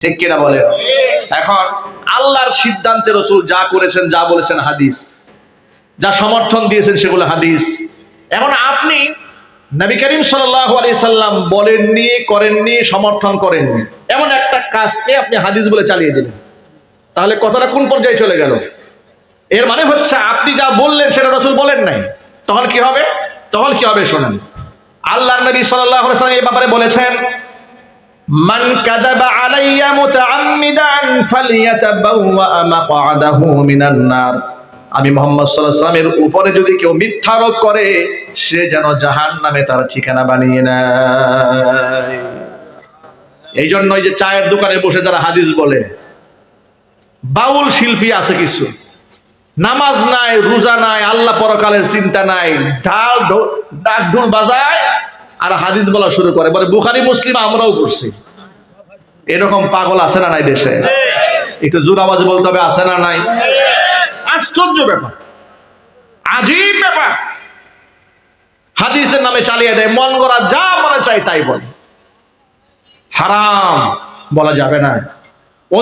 ঠিক কিনা বলেন? এখন আল্লাহর সিদ্ধান্তে রাসূল যা করেছেন, যা বলেছেন হাদিস, যা সমর্থন দিয়েছেন সেগুলো হাদিস। এখন আপনি নবী করিম সাল্লাল্লাহু আলাইহি সাল্লাম বলেননি, করেননি, সমর্থন করেননি এমন একটা কাজকে আপনি হাদিস বলে চালিয়ে দিলেন, তাহলে কথাটা কোন পর্যায়ে চলে গেল? এর মানে হচ্ছে আপনি যা বললেন সেটা রাসূল বলেন নাই। তখন কি হবে? শোনেন, আল্লাহর নবী সাল্লাল্লাহু আলাইহি সাল্লাম এই ব্যাপারে বলেছেন, মান কাযাবা আলাইয়া মুতাআম্মিদান ফালইয়াতাবাওয়া মাকআদাহু মিনান নার। আমি মুহাম্মদ সাল্লাল্লাহু আলাইহি ওয়াসাল্লামের উপরে যদি কেউ মিথ্যা আরোপ করে, সে যেন জাহান্নামে তার ঠিকানা বানিয়ে নেয়। এই জন্যই যে চায়ের দোকানে বসে যারা হাদিস বলে, বাউল শিল্পী আছে কিছু, নামাজ নাই, রোজা নাই, আল্লাহ পরকালের চিন্তা নাই, ডাক ঢোল বাজায় আর হাদিস বলা শুরু করে, বলে বুখারী মুসলিম আমরাও পড়ছি। এরকম পাগল আছে না নাই দেশে? একটু জোর আওয়াজে বলতে হবে, আছে না নাই? আশ্চর্য ব্যাপার, আজীব ব্যাপার। হাদিসের নামে চালিয়ে দেয়, মন গড়া যা মনে চাই তাই বলে। হারাম বলা যাবে না।